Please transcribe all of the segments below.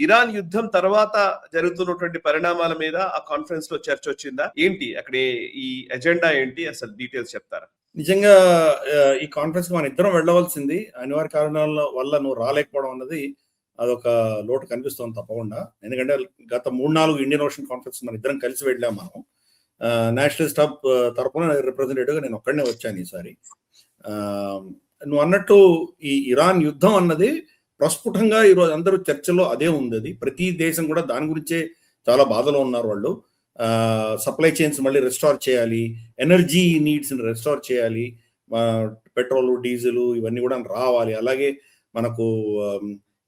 Iran యుద్ధం తర్వాత జరుగుతున్నటువంటి పరిణామాల మీద ఆ కాన్ఫరెన్స్ లో చర్చ వచ్చిందా ఏంటి? అక్కడ ఈ ఎజెండా ఏంటి? అసలు డీటెయిల్స్ చెప్తారా? నిజంగా ఈ కాన్ఫరెన్స్ మన ఇద్దరం వెళ్ళవలసింది. అనివార్య కారణాల వల్ల నువ్వు రాలేకపోవడం అన్నది అదొక లోటు కనిపిస్తుంది తప్పకుండా. ఎందుకంటే గత 3-4 ఇండియన్ ఓషన్ కాన్ఫరెన్స్ మన ఇద్దరం కలిసి వెళ్ళాం మనం. నేషనలిస్ట్ హబ్ తరపున రిప్రజెంటేటివ్గా నేను ఒక్కడనే వచ్చాను ఈసారి. నువ్వు అన్నట్టు ఈ ఇరాన్ యుద్ధం అన్నది ప్రస్ఫుటంగా ఈరోజు అందరూ చర్చలో అదే ఉంది. అది ప్రతి దేశం కూడా దాని గురించే చాలా బాధలో ఉన్నారు వాళ్ళు. సప్లై చైన్స్ మళ్ళీ రెస్టోర్ చేయాలి, ఎనర్జీ నీడ్స్ రెస్టోర్ చేయాలి, పెట్రోల్ డీజిల్ ఇవన్నీ కూడా రావాలి. అలాగే మనకు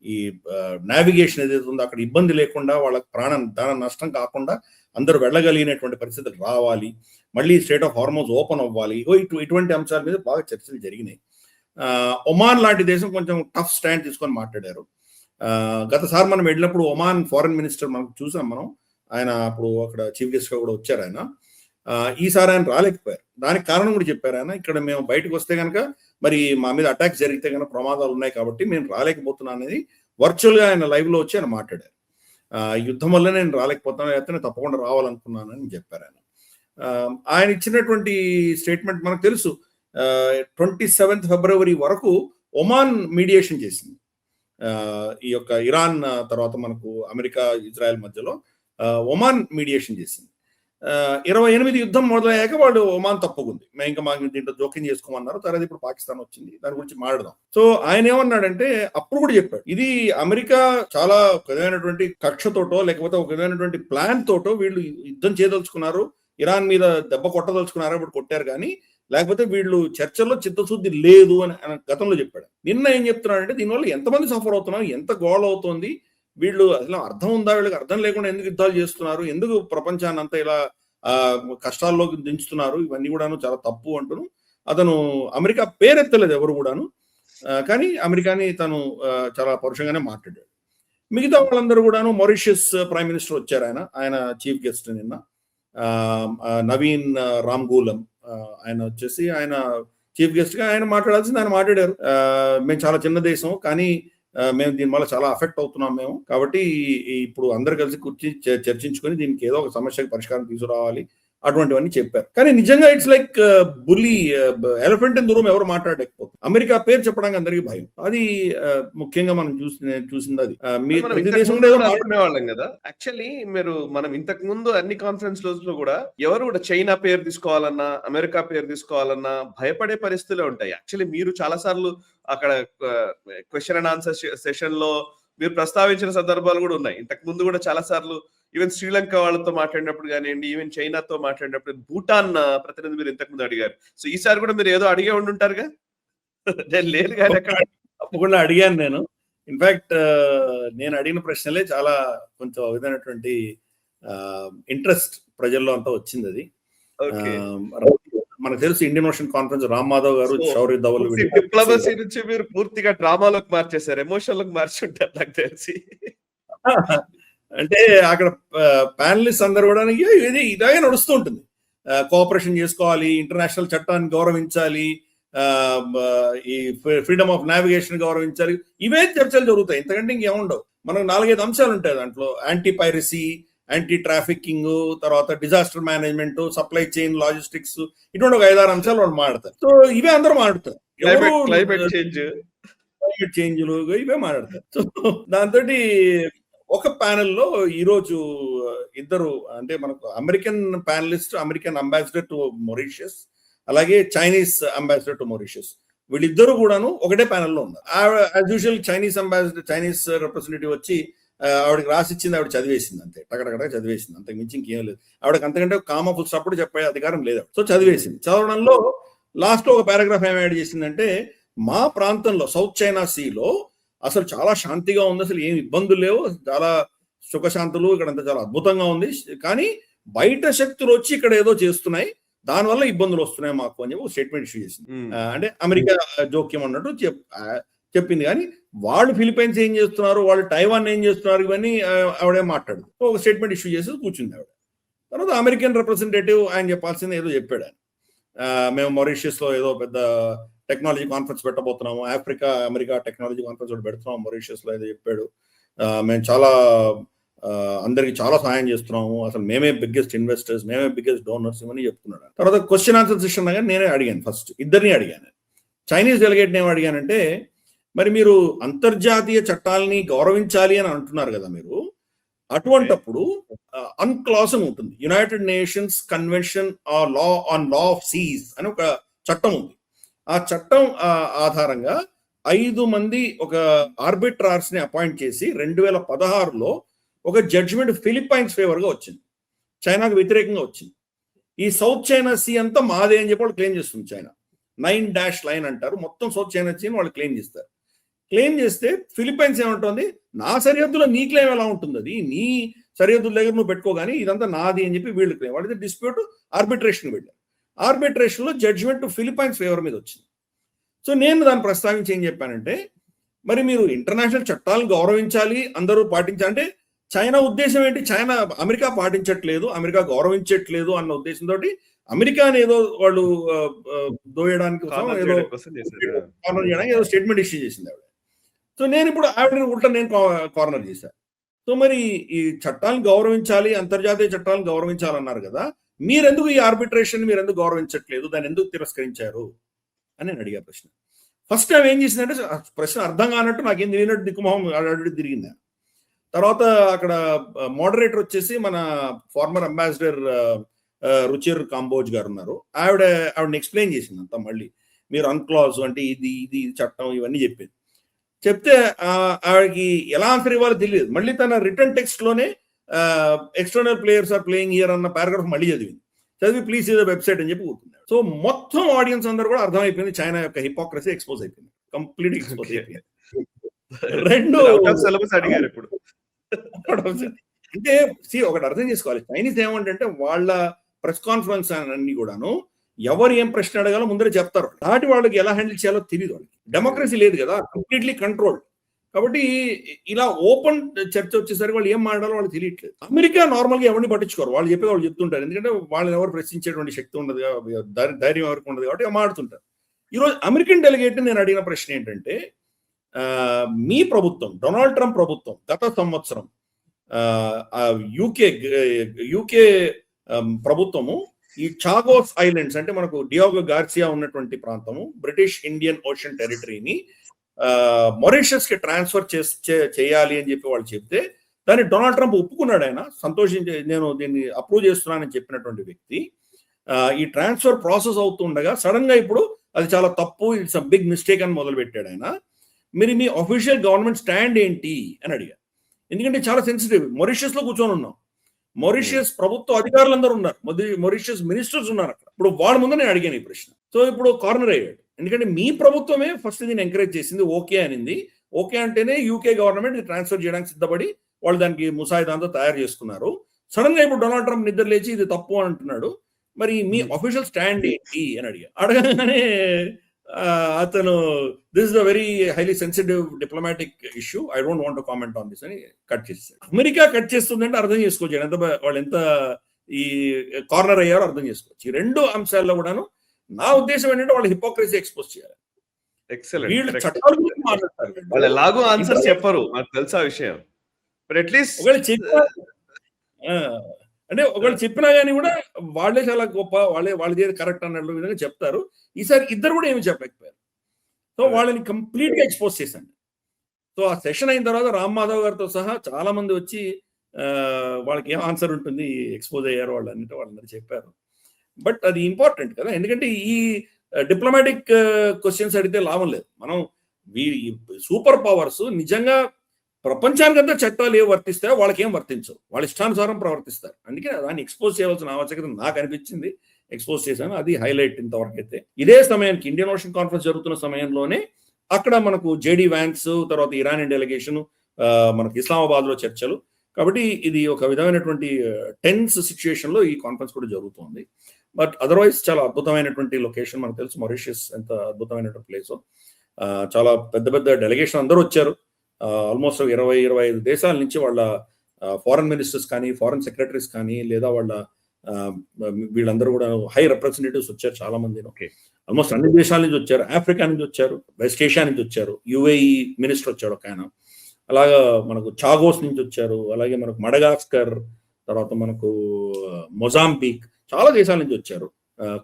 ఈ నావిగేషన్ ఏదైతే ఉందో అక్కడ ఇబ్బంది లేకుండా వాళ్ళకి దాన నష్టం కాకుండా అందరూ వెళ్ళగలిగినటువంటి పరిస్థితులు రావాలి. మళ్ళీ స్టేట్ ఆఫ్ హార్మోన్స్ ఓపెన్ అవ్వాలి. ఇటువంటి అంశాల మీద బాగా చర్చలు జరిగినాయి. ఒమాన్ లాంటి దేశం కొంచెం టఫ్ స్టాండ్ తీసుకొని మాట్లాడారు. గతసారి మనం వెళ్ళినప్పుడు ఒమాన్ ఫారెన్ మినిస్టర్ మనం చూసాం. ఆయన అప్పుడు అక్కడ చీఫ్ గెస్ట్ గా కూడా వచ్చారు ఆయన. ఈసారి ఆయన రాలేకపోయారు. దానికి కారణం కూడా చెప్పారు ఆయన. ఇక్కడ మేము బయటకు వస్తే కనుక మరి మా మీద అటాక్స్ జరిగితే కనుక ప్రమాదాలు ఉన్నాయి కాబట్టి మేము రాలేకపోతున్నాం అనేది వర్చువల్ గా ఆయన లైవ్ లో వచ్చి ఆయన మాట్లాడారు. యుద్ధం వల్ల నేను రాలేకపోతాను, అయితే నేను తప్పకుండా రావాలనుకున్నానని చెప్పారు ఆయన. ఆయన ఇచ్చినటువంటి స్టేట్మెంట్ మనకు తెలుసు. 27 ఫిబ్రవరి వరకు ఒమాన్ మీడియేషన్ చేసింది. ఈ యొక్క ఇరాన్ తర్వాత మనకు అమెరికా ఇజ్రాయెల్ మధ్యలో ఒమాన్ మీడియేషన్ చేసింది. 28 యుద్ధం మొదలయ్యాక వాళ్ళు ఒమాన్ తప్పుకుంది. మేము మాకు దీంట్లో జోక్యం చేసుకోమన్నారు. తర్వాత ఇప్పుడు పాకిస్తాన్ వచ్చింది, దాని గురించి మాట్లాడదాం. సో ఆయన ఏమన్నాడంటే అప్పుడు కూడా చెప్పాడు, ఇది అమెరికా చాలా ఒక విధమైనటువంటి కక్షతోటో లేకపోతే ఒక విధమైనటువంటి ప్లాన్ తోటో వీళ్ళు యుద్ధం చేయదలుచుకున్నారు, ఇరాన్ మీద దెబ్బ కొట్టదలుచుకున్నారు, ఇప్పుడు కొట్టారు. కానీ లేకపోతే వీళ్ళు చర్చల్లో చిత్తశుద్ధి లేదు అని గతంలో చెప్పాడు. నిన్న ఏం చెప్తున్నాడంటే దీనివల్ల ఎంతమంది సఫర్ అవుతున్నారు, ఎంత గోళ అవుతుంది, వీళ్ళు అసలు అర్థం ఉందా, వీళ్ళకి అర్థం లేకుండా ఎందుకు యుద్ధాలు చేస్తున్నారు, ఎందుకు ప్రపంచాన్ని అంతా ఇలా కష్టాల్లోకి దించుతున్నారు, ఇవన్నీ కూడాను చాలా తప్పు అంటును. అతను అమెరికా పేరెత్తలేదు ఎవరు కూడాను, కానీ అమెరికాని తను చాలా పరుషంగానే మాట్లాడాడు. మిగతా వాళ్ళందరూ కూడాను మారిషియస్ ప్రైమ్ మినిస్టర్ వచ్చారు. ఆయన చీఫ్ గెస్ట్ నిన్న నవీన్ రామ్గూలం ఆయన వచ్చేసి ఆయన చీఫ్ గెస్ట్ గా ఆయన మాట్లాడాల్సింది ఆయన మాట్లాడారు. మేము చాలా చిన్న దేశం, కానీ మేము దీనివల్ల చాలా అఫెక్ట్ అవుతున్నాం మేము, కాబట్టి ఇప్పుడు అందరు కలిసి కూర్చి చర్చించుకొని దీనికి ఏదో ఒక సమస్యకి పరిష్కారం తీసుకురావాలి అటువంటివన్నీ చెప్పారు. కానీ నిజంగా it's like bully elephant in the room, ఎవరు మాట్లాడలేకపోతుంది. అమెరికా పేరు చెప్పడానికి అందరికీ భయం. అది ముఖ్యంగా మనం చూసింది. అది వాళ్ళం కదా. యాక్చువల్లీ మనం ఇంతకు ముందు అన్ని కాన్ఫరెన్స్ లో కూడా ఎవరు కూడా చైనా పేరు తీసుకోవాలన్నా అమెరికా పేరు తీసుకోవాలన్నా భయపడే పరిస్థితులే ఉంటాయి. యాక్చువల్లీ మీరు చాలా సార్లు అక్కడ క్వశ్చన్ అండ్ ఆన్సర్ సెషన్ లో మీరు ప్రస్తావించిన సందర్భాలు కూడా ఉన్నాయి. ఇంతకు ముందు కూడా చాలా సార్లు ఈవెన్ శ్రీలంక వాళ్ళతో మాట్లాడినప్పుడు కానివ్వండి, ఈవెన్ చైనాతో మాట్లాడినప్పుడు, భూటాన్ ప్రతినిధి మీరు ఇంతకు ముందు అడిగారు. సో ఈసారి కూడా మీరు ఏదో అడిగే ఉండుంటారుగా? లేదు కానీ తప్పకుండా అడిగాను నేను. ఇన్ఫాక్ట్ నేను అడిగిన ప్రశ్నలే చాలా కొంచెం విధమైనటువంటి ఇంట్రెస్ట్ ప్రజల్లో అంతా వచ్చింది. అది మనకు తెలుసు Indian ocean conference Ram Madhav గారు, శౌర్య ధవల్ డిప్లొమసీ నుంచి మీరు పూర్తిగా డ్రామాలోకి మార్చేశారు, ఎమోషన్ లోకి మార్చుంటారు నాకు తెలిసి. అంటే అక్కడ ప్యానలిస్ట్ అందరూ కూడా ఇలాగే నడుస్తూ ఉంటుంది. కోఆపరేషన్ చేసుకోవాలి, ఇంటర్నేషనల్ చట్టాన్ని గౌరవించాలి, ఈ ఫ్రీడమ్ ఆఫ్ నావిగేషన్ గౌరవించాలి, ఇవే చర్చలు జరుగుతాయి. ఇంతకంటే ఇంకేముండవు. మనకు 4-5 అంశాలు ఉంటాయి దాంట్లో. యాంటీ పైరసీ, యాంటీ ట్రాఫికింగ్, తర్వాత disaster management, supply chain, logistics, ఇటువంటి ఒక 5-6 అంశాలు వాళ్ళు మాట్లాడతారు. సో ఇవే అందరూ మాట్లాడతారు. క్లైమేట్ చేంజ్లు ఇవే మాట్లాడతారు. సో దాంతో ఒక ప్యానెల్లో ఈరోజు ఇద్దరు, అంటే మనకు American panelist, American ambassador to Mauritius, అలాగే చైనీస్ అంబాసిడర్ టు మొరీషియస్, వీళ్ళిద్దరు కూడాను ఒకటే ప్యానెల్లో ఉన్నారు. As usual Chinese ambassador, Chinese representative వచ్చి ఆవిడకి రాసిచ్చింది, ఆవిడ చదివేసింది అంతే, టకటకట చదివేసింది, అంతకు మించి ఇంకేం లేదు. ఆవిడకి అంతకంటే కామా ఫుల్ స్టాప్ కూడా చెప్పే అధికారం లేదు. సో చదివేసింది. చదవడంలో లాస్ట్ ఒక పారాగ్రాఫ్ ఏం యాడ్ చేసిందంటే, మా ప్రాంతంలో సౌత్ చైనా సీలో అసలు చాలా శాంతిగా ఉంది, అసలు ఏం ఇబ్బందులు లేవు, చాలా సుఖశాంతులు, ఇక్కడంతా చాలా అద్భుతంగా ఉంది, కానీ బయట శక్తులు వచ్చి ఇక్కడ ఏదో చేస్తున్నాయి, దానివల్ల ఇబ్బందులు వస్తున్నాయి మాకు అని చెప్పి స్టేట్మెంట్ ఇష్యూ చేసింది. అంటే అమెరికా జోక్యం అన్నట్టు చెప్పింది. కానీ వాళ్ళు ఫిలిపైన్స్ ఏం చేస్తున్నారు, వాళ్ళు టైవాన్ ఏం చేస్తున్నారు, ఇవన్నీ ఆవిడే మాట్లాడదు. ఒక స్టేట్మెంట్ ఇష్యూ చేసి కూర్చుంది ఆవిడ. తర్వాత అమెరికన్ రిప్రజెంటేటివ్ ఆయన చెప్పాల్సింది ఏదో చెప్పాడు. ఆయన మేము మారిషియస్ లో ఏదో పెద్ద టెక్నాలజీ కాన్ఫరెన్స్ పెట్టబోతున్నాము, అమెరికా టెక్నాలజీ కాన్ఫరెన్స్ ఒకటి పెడుతున్నాము మారిషియస్ లో ఏదో చెప్పాడు. మేము చాలా అందరికి చాలా సహాయం చేస్తున్నాము, అసలు మేమే బిగ్గెస్ట్ ఇన్వెస్టర్స్, మేమే బిగ్గెస్ట్ డోనర్స్ ఇవన్నీ చెప్తున్నాడు. తర్వాత క్వశ్చన్ ఆన్సర్ సెషన్ కానీ నేనే అడిగాను, ఫస్ట్ ఇద్దరిని అడిగాను. చైనీస్ డెలిగేట్ని ఏం అడిగానంటే, మరి మీరు అంతర్జాతీయ చట్టాలని గౌరవించాలి అని అంటున్నారు కదా మీరు, అటువంటప్పుడు అన్క్లాస్ అని ఉంటుంది, United Nations convention law on law of seas అని ఒక చట్టం ఉంది. ఆ చట్టం ఆధారంగా 5 మంది ఒక ఆర్బిట్రార్స్ ని అపాయింట్ చేసి 2016లో ఒక జడ్జిమెంట్ ఫిలిప్పైన్స్ ఫేవర్ గా వచ్చింది, చైనాకు వ్యతిరేకంగా వచ్చింది. ఈ సౌత్ చైనా సీ అంతా మాదే అని చెప్పి వాళ్ళు క్లెయిమ్ చేస్తుంది చైనా. 9 లైన్ అంటారు, మొత్తం సౌత్ చైనా సీని వాళ్ళు క్లెయిమ్ చేస్తారు. క్లెయిమ్ చేస్తే ఫిలిప్పైన్స్ ఏమంటుంది, నా సరిహద్దులో నీ క్లెయిమ్ ఎలా ఉంటుంది, అది నీ సరిహద్దుల దగ్గర నువ్వు పెట్టుకోగాని ఇదంతా నాది అని చెప్పి వీళ్ళు క్లెయిమ్. వాళ్ళది డిస్ప్యూట్ ఆర్బిట్రేషన్ వెళ్ళారు. ఆర్బిట్రేషన్ లో జడ్జిమెంట్ ఫిలిప్పైన్స్ ఫేవర్ మీద వచ్చింది. సో నేను దాన్ని ప్రస్తావించి ఏం చెప్పానంటే, మరి మీరు ఇంటర్నేషనల్ చట్టాలను గౌరవించాలి, అందరూ పాటించాలంటే చైనా ఉద్దేశం ఏంటి, చైనా అమెరికా పాటించట్లేదు, అమెరికా గౌరవించట్లేదు అన్న ఉద్దేశంతో అమెరికాని ఏదో వాళ్ళు దోయడానికి ఏదో స్టేట్మెంట్ ఇష్యూ చేసింది ఆవిడ. సో నేను ఇప్పుడు ఆవిడని ఉల్టా నేను కార్నర్ చేశాను. సో మరి ఈ చట్టాలను గౌరవించాలి, అంతర్జాతీయ చట్టాలను గౌరవించాలన్నారు కదా, మీరెందుకు ఈ ఆర్బిట్రేషన్ మీరు ఎందుకు గౌరవించట్లేదు, దాన్ని ఎందుకు తిరస్కరించారు అని నేను అడిగా ప్రశ్న. ఫస్ట్ టైం ఏం చేసిందంటే, ప్రశ్న అర్థం కానట్టు నాకేం తెలియనట్టు దిక్కుమొహం అడిగి తిరిగింది. తర్వాత అక్కడ మోడరేటర్ వచ్చేసి మన ఫార్మర్ అంబాసిడర్ రుచిర్ కాంబోజ్ గారు ఉన్నారు. ఆవిడని ఎక్స్ప్లెయిన్ చేసింది అంతా, మళ్ళీ మీరు అన్క్లాజ్ అంటే ఇది చట్టం ఇవన్నీ చెప్పింది. చెప్తే ఆవిడకి ఎలా ఆన్సర్ ఇవ్వాలో తెలియదు. మళ్ళీ తన రిటర్న్ టెక్స్ట్ లోనే external players are playing here అన్న పారాగ్రాఫ్ మళ్ళీ చదివి ప్లీజ్ ఇది వెబ్సైట్ అని చెప్పి కూర్చున్నాడు. సో మొత్తం ఆడియన్స్ అందరూ కూడా అర్థమైపోయింది, చైనా యొక్క హిపోక్రసీ ఎక్స్పోజ్ అయిపోయింది, కంప్లీట్ ఎక్స్పోజ్ అయిపోయింది. రెండు అడిగారు ఇప్పుడు అంటే ఒకటి అర్థం చేసుకోవాలి, చైనీస్ ఏమంటే వాళ్ళ ప్రెస్ కాన్ఫరెన్స్ అన్ని కూడాను ఎవరు ఏం ప్రశ్న అడగాలో ముందరే చెప్తారు, దాటి వాళ్ళకి ఎలా హ్యాండిల్ చేయాలో తెలియదు. వాళ్ళకి డెమోక్రసీ లేదు కదా, కంప్లీట్లీ కంట్రోల్డ్. కాబట్టి ఇలా ఓపెన్ చర్చ వచ్చేసరికి వాళ్ళు ఏం మాట్లాడాలో వాళ్ళు తెలియట్లేదు. అమెరికా నార్మల్ గా ఎవరిని పట్టించుకోరు, వాళ్ళు చెప్పేది వాళ్ళు చెప్తుంటారు, ఎందుకంటే వాళ్ళని ఎవరు ప్రశ్నించేటువంటి శక్తి ఉండదు, ధైర్యం ఎవరికి ఉండదు, కాబట్టి మాట్లాడుతుంటారు. ఈరోజు అమెరికన్ డెలిగేట్ నేను అడిగిన ప్రశ్న ఏంటంటే, మీ ప్రభుత్వం, డొనాల్డ్ ట్రంప్ ప్రభుత్వం గత సంవత్సరం యూకే ప్రభుత్వము ఈ చాగోస్ ఐలాండ్స్ అంటే మనకు డియోగో గార్సియా ఉన్నటువంటి ప్రాంతము, బ్రిటిష్ ఇండియన్ ఓషన్ టెరిటరీని మారిషస్ కి ట్రాన్స్ఫర్ చేయాలి అని చెప్పి వాళ్ళు చెప్తే దాన్ని డొనాల్డ్ ట్రంప్ ఒప్పుకున్నాడు. ఆయన సంతోషించి నేను దీన్ని అప్రూవ్ చేస్తున్నానని చెప్పినటువంటి వ్యక్తి ఈ ట్రాన్స్ఫర్ ప్రాసెస్ అవుతుండగా సడన్ గా ఇప్పుడు అది చాలా తప్పు, ఇట్స్ అ బిగ్ మిస్టేక్ అని మొదలు పెట్టాడు ఆయన. మీరు మీ అఫీషియల్ గవర్నమెంట్ స్టాండ్ ఏంటి అని అడిగారు, ఎందుకంటే చాలా సెన్సిటివ్. మారిషస్ లో కూర్చొని ఉన్నాం, మారిషియస్ ప్రభుత్వ అధికారులు అందరూ ఉన్నారు, మారిషియస్ మినిస్టర్స్ ఉన్నారు అక్కడ. ఇప్పుడు వాళ్ళ ముందు నేను అడిగాను ఈ ప్రశ్న. సో ఇప్పుడు కార్నర్ అయ్యాడు, ఎందుకంటే మీ ప్రభుత్వమే ఫస్ట్ దీన్ని ఎంకరేజ్ చేసింది, ఓకే అనింది. ఓకే అంటేనే యూకే గవర్నమెంట్ ట్రాన్స్ఫర్ చేయడానికి సిద్ధపడి వాళ్ళు దానికి ముసాయిదాంతో తయారు చేసుకున్నారు. సడన్ గా ఇప్పుడు డొనాల్డ్ ట్రంప్ నిద్ర లేచి ఇది తప్పు అని అంటున్నాడు, మరి మీ అఫీషియల్ స్టాండ్ ఏంటి అని అడగగానే అతను this is a very highly sensitive diplomatic issue, I don't want to comment on this అని కట్ చేశారు. అమెరికా కట్ చేస్తుందంటే అర్థం చేసుకోవచ్చు వాళ్ళు ఎంత ఈ కార్నర్ అయ్యారో అర్థం చేసుకోవచ్చు. ఈ రెండు అంశాల్లో కూడాను నా ఉద్దేశం ఏంటంటే వాళ్ళ హిపోక్రసీ ఎక్స్పోజ్ చేయాలి. వీళ్ళు చట్టాల గురించి మాట్లాడతారు, వాళ్ళు ఎలాగో ఆన్సర్ చెప్పరు, నాకు తెలుసా విషయం. అంటే ఒకళ్ళు చెప్పినా కానీ కూడా వాళ్ళే చాలా గొప్ప, వాళ్ళది కరెక్ట్ అన్నట్లు విధంగా చెప్తారు. ఈసారి ఇద్దరు కూడా ఏమి చెప్పలేకపోయారు. సో వాళ్ళని కంప్లీట్ గా ఎక్స్పోజ్ చేశాను. సో ఆ సెషన్ అయిన తర్వాత రామ్ మాధవ్ గారితో సహా చాలా మంది వచ్చి వాళ్ళకి ఏం ఆన్సర్ ఉంటుంది, ఎక్స్పోజ్ అయ్యారు వాళ్ళందరూ చెప్పారు. బట్ అది ఇంపార్టెంట్ కదా, ఎందుకంటే ఈ డిప్లొమాటిక్ క్వశ్చన్స్ అడిగితే లాభం లేదు. మనం సూపర్ పవర్స్ నిజంగా ప్రపంచానికంతా చట్టాలు ఏం వర్తిస్తాయో వాళ్ళకి ఏం వర్తించవు, వాళ్ళ ఇష్టానుసారం ప్రవర్తిస్తారు. అందుకే దాన్ని ఎక్స్పోజ్ చేయవలసిన ఆవశ్యకత నాకు అనిపించింది, ఎక్స్పోజ్ చేశాను. అది హైలైట్ ఇంతవరకు అయితే. ఇదే సమయానికి ఇండియన్ ఓషన్ కాన్ఫరెన్స్ జరుగుతున్న సమయంలోనే అక్కడ మనకు జేడీ వ్యాన్స్, తర్వాత ఇరానియన్ డెలిగేషన్, మనకు ఇస్లామాబాద్ లో చర్చలు. కాబట్టి ఇది ఒక విధమైనటువంటి టెన్స్ సిచ్యుయేషన్ లో ఈ కాన్ఫరెన్స్ కూడా జరుగుతుంది. బట్ అదర్వైజ్ చాలా అద్భుతమైనటువంటి లొకేషన్, మనకు తెలుసు మారిషియస్ ఎంత అద్భుతమైనటువంటి ప్లేస్. చాలా పెద్ద పెద్ద డెలిగేషన్ అందరూ వచ్చారు, ఆల్మోస్ట్ 20-25 దేశాల నుంచి వాళ్ళ ఫారెన్ మినిస్టర్స్ కానీ, ఫారెన్ సెక్రటరీస్ కానీ, లేదా వాళ్ళ వీళ్ళందరూ కూడా హై రిప్రజెంటేటివ్స్ వచ్చారు చాలా మంది. ఆల్మోస్ట్ అన్ని దేశాల నుంచి వచ్చారు, ఆఫ్రికా నుంచి వచ్చారు, వెస్ట్ ఏషియా నుంచి వచ్చారు, యుఏఈ మినిస్టర్ వచ్చాడు ఒక ఆయన, అలాగా మనకు చాగోస్ నుంచి వచ్చారు, అలాగే మనకు మడగాస్కర్, తర్వాత మనకు మొజాంబిక్, చాలా దేశాల నుంచి వచ్చారు,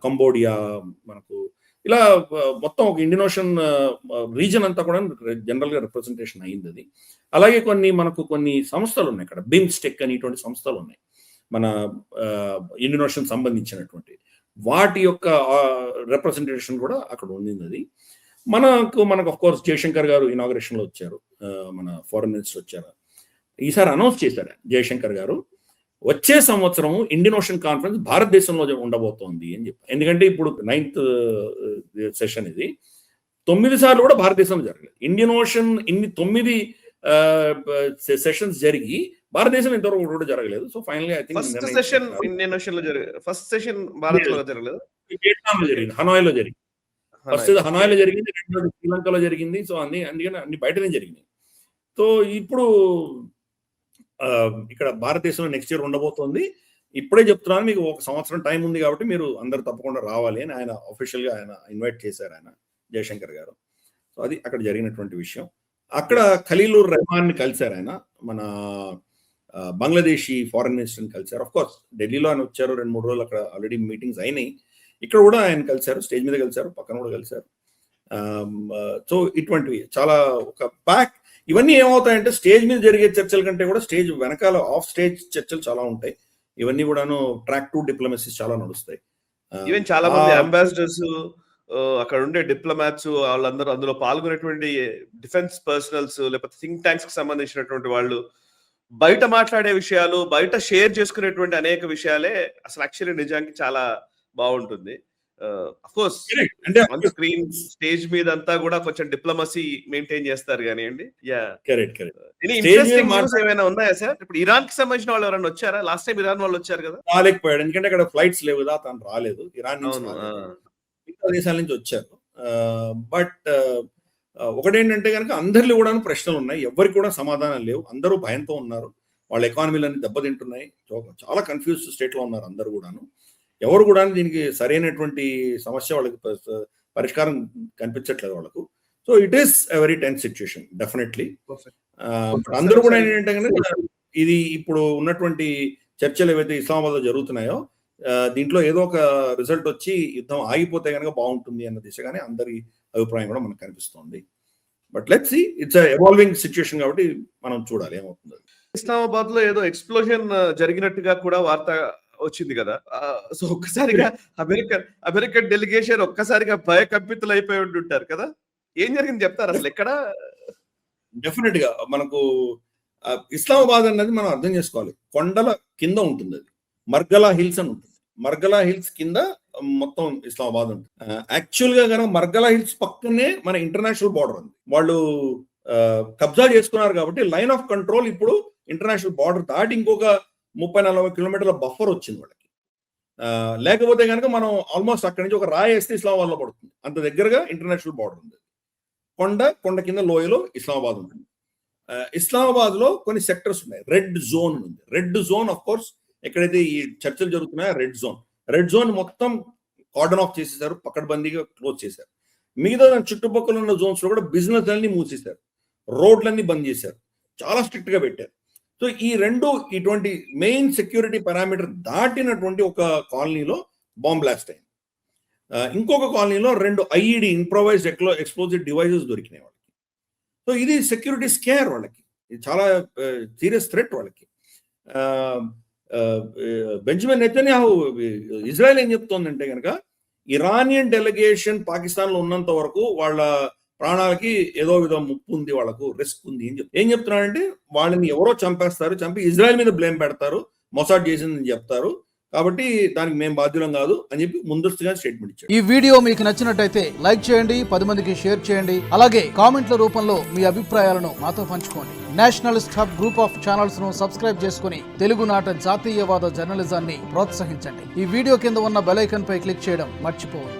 కంబోడియా, మనకు ఇలా మొత్తం ఒక ఇండియన్ ఓషన్ రీజన్ అంతా కూడా జనరల్ గా రిప్రజెంటేషన్ అయింది అది. అలాగే మనకు కొన్ని సంస్థలు ఉన్నాయి ఇక్కడ, బిమ్స్టెక్ అని ఇటువంటి సంస్థలు ఉన్నాయి మన ఇండియన్ ఓషన్ సంబంధించినటువంటి, వాటి యొక్క రిప్రజెంటేషన్ కూడా అక్కడ ఉంది. అది మనకు ఆఫ్ కోర్స్ జయశంకర్ గారు ఇనాగరేషన్ లో వచ్చారు, మన ఫారెన్ మినిస్టర్ వచ్చారు. ఈసారి అనౌన్స్ చేశారు జయశంకర్ గారు, వచ్చే సంవత్సరం ఇండియన్ ఓషన్ కాన్ఫరెన్స్ భారతదేశంలో ఉండబోతోంది అని చెప్పి. ఎందుకంటే ఇప్పుడు 9th సెషన్ ఇది, 9 సార్లు కూడా భారతదేశంలో జరగలేదు. ఇండియన్ ఓషన్ 9 సెషన్స్ జరిగి భారతదేశం ఇంతవరకు కూడా జరగలేదు. సో ఫైనల్ గా I think first session Indian ocean లో ఫస్ట్ సెషన్ భారత్ లో జరగలేదు, వియట్నాం లో జరిగింది, హనాయ్లో జరిగింది. ఫస్ట్ హనాయ్లో జరిగింది, రెండోది శ్రీలంకలో జరిగింది. సో అందుకని అన్ని బయటనే జరిగింది. సో ఇప్పుడు ఇక్కడ భారతదేశంలో నెక్స్ట్ ఇయర్ ఉండబోతోంది. ఇప్పుడే చెప్తున్నాను, మీకు 1 సంవత్సరం టైం ఉంది కాబట్టి మీరు అందరు తప్పకుండా రావాలి అని ఆయన అఫీషియల్ గా ఆయన ఇన్వైట్ చేశారు, ఆయన జయశంకర్ గారు. సో అది అక్కడ జరిగినటువంటి విషయం. అక్కడ ఖలీలుర్ రెహమాన్ ని కలిశారు ఆయన, మన బంగ్లాదేశీ ఫారెన్ మినిస్టర్ ని కలిశారు. ఆఫ్ కోర్స్ ఢిల్లీలో ఆయన వచ్చారు, 2-3 రోజులు అక్కడ ఆల్రెడీ మీటింగ్స్ అయినాయి. ఇక్కడ కూడా ఆయన కలిశారు, స్టేజ్ మీద కలిశారు, పక్కన కూడా కలిశారు. సో ఇటువంటివి చాలా ఒక ప్యాక్. ఇవన్నీ ఏమవుతాయంటే స్టేజ్ మీద జరిగే చర్చల కంటే కూడా స్టేజ్ వెనకాల ఆఫ్ స్టేజ్ చర్చలు చాలా ఉంటాయి. ఇవన్నీ కూడాను ట్రాక్ 2 డిప్లొమసీస్ చాలా నడుస్తాయి. ఈవెన్ చాలా మంది అంబాసిడర్స్, అక్కడ ఉండే డిప్లొమాట్స్, వాళ్ళందరూ అందులో పాల్గొనేటువంటి డిఫెన్స్ పర్సనల్స్, లేకపోతే థింక్ ట్యాంక్స్ కి సంబంధించినటువంటి వాళ్ళు బయట మాట్లాడే విషయాలు, బయట షేర్ చేసుకునేటువంటి అనేక విషయాలే అసలు యాక్చువల్లీ నిజానికి చాలా బాగుంటుంది. ఆఫ్ కోర్స్ అంటే ఆన్ స్క్రీన్ స్టేజ్ మీద అంతా కూడా కొంచెం డిప్లొమసీ మెయింటైన్ చేస్తారు కానివ్వండి. ఏమైనా ఉన్నాయా సార్? ఇప్పుడు ఇరాన్ కి సంబంధించిన వాళ్ళు ఎవరైనా వచ్చారా? లాస్ట్ టైం ఇరాన్ వాళ్ళు వచ్చారు కదా, రాలేకపోయాడు ఎందుకంటే అక్కడ ఫ్లైట్స్ లేవు కదా, తను రాలేదు. ఇరాన్ నుంచి మిగతా దేశాల నుంచి వచ్చారు. బట్ ఒకటేంటంటే కనుక అందరిలో కూడా ప్రశ్నలు ఉన్నాయి, ఎవరికి కూడా సమాధానం లేవు, అందరూ భయంతో ఉన్నారు, వాళ్ళ ఎకానమీలన్నీ దెబ్బతింటున్నాయి, చాలా కన్ఫ్యూజ్ స్టేట్ లో ఉన్నారు అందరు కూడాను. ఎవరు కూడా దీనికి సరైనటువంటి సమస్య వాళ్ళకి పరిష్కారం కనిపించట్లేదు వాళ్ళకు. So it is a very tense situation definitely. అందరూ కూడా ఏంటంటే కనుక ఇది ఇప్పుడు ఉన్నటువంటి చర్చలు ఏవైతే ఇస్లామాబాద్ లో జరుగుతున్నాయో దీంట్లో ఏదో ఒక రిజల్ట్ వచ్చి యుద్ధం ఆగిపోతే కనుక బాగుంటుంది అన్న దిశగానే అందరి అభిప్రాయం కూడా మనకు కనిపిస్తోంది. But let's see, it's evolving situation కాబట్టి మనం చూడాలి ఏమవుతుంది. ఇస్లామాబాద్ లో ఏదో ఎక్స్ప్లోజన్ జరిగినట్టుగా కూడా వార్త వచ్చింది కదా. సో ఒక్కసారిగా అమెరికన్ డెలిగేషన్ ఒక్కసారిగా భయకంపితులు అయిపోయి ఉంటుంటారు కదా. ఏం జరిగింది చెప్తారు అసలు? ఎక్కడ? డెఫినెట్ గా మనకు ఇస్లామాబాద్ అన్నది మనం అర్థం చేసుకోవాలి, కొండల కింద ఉంటుంది. అది మర్గలా హిల్స్ అని ఉంటుంది. మర్గలా హిల్స్ కింద మొత్తం ఇస్లామాబాద్ ఉంటుంది. యాక్చువల్ గా కనుక మర్గలా హిల్స్ పక్కనే మన ఇంటర్నేషనల్ బార్డర్ ఉంది. వాళ్ళు కబ్జా చేసుకున్నారు కాబట్టి లైన్ ఆఫ్ కంట్రోల్ ఇప్పుడు ఇంటర్నేషనల్ బార్డర్ దాటి ఇంకొక 30-40 కిలోమీటర్ల బఫర్ వచ్చింది వాళ్ళకి. లేకపోతే కనుక మనం ఆల్మోస్ట్ అక్కడి నుంచి ఒక రాయి వేస్తే ఇస్లామాబాద్ లో పడుతుంది, అంత దగ్గరగా ఇంటర్నేషనల్ బార్డర్ ఉంది. కొండ కింద లోయలో ఇస్లామాబాద్ ఉంటుంది. ఇస్లామాబాద్ లో కొన్ని సెక్టర్స్ ఉన్నాయి. రెడ్ జోన్ ఉంది. రెడ్ జోన్ ఆఫ్ కోర్స్ ఎక్కడైతే ఈ చర్చలు జరుగుతున్నాయో రెడ్ జోన్ మొత్తం కార్డన్ ఆఫ్ చేసేసారు, పకడ్బందీగా క్లోజ్ చేశారు. మిగతా చుట్టుపక్కల ఉన్న జోన్స్ లో కూడా బిజినెస్ అన్ని మూసేశారు, రోడ్లన్నీ బంద్ చేశారు, చాలా స్ట్రిక్ట్ గా పెట్టారు. సో ఈ ఇటువంటి మెయిన్ సెక్యూరిటీ పారామీటర్ దాటినటువంటి ఒక కాలనీలో బాంబ్ బ్లాస్ట్ అయింది. ఇంకొక కాలనీలో 2 IED ఇంప్రొవైజ్డ్ ఎక్స్ప్లోజివ్ డివైసెస్ దొరికినాయి వాళ్ళకి. సో ఇది సెక్యూరిటీ స్కేర్ వాళ్ళకి, ఇది చాలా సీరియస్ థ్రెట్ వాళ్ళకి. బెంజమిన్ నెతన్యాహు ఇజ్రాయెల్ ఏం చెప్తోందంటే కనుక ఇరానియన్ డెలిగేషన్ పాకిస్తాన్ లో ఉన్నంత వరకు వాళ్ళ ప్రాణాలకి ఏదో విధంగా ముప్పు ఉంది, వాళ్ళకు రిస్క్ ఉంది అని ఏం చెప్తున్నాడంటే వాళ్ళని ఎవరో చంపి ఇజ్రాయెల్ మీద బ్లేమ్ పెడతారు, మొసాడ్ చేసిందని చెప్తారు, కాబట్టి దానికి మేము బాధ్యులం కాదు అని చెప్పి ముందస్తుగా స్టేట్మెంట్ ఇచ్చారు. ఈ వీడియో మీకు నచ్చినట్టయితే లైక్ చేయండి, 10 మందికి షేర్ చేయండి, అలాగే కామెంట్ల రూపంలో మీ అభిప్రాయాలను మాతో పంచుకోండి. Nationalist hub group of channels ను సబ్స్క్రైబ్ చేసుకుని తెలుగునాట జాతీయవాద జర్నలిజాన్ని ప్రోత్సహించండి. ఈ వీడియో కింద ఉన్న బెల్ ఐకాన్ పై క్లిక్ చేయడం మర్చిపోవద్దు.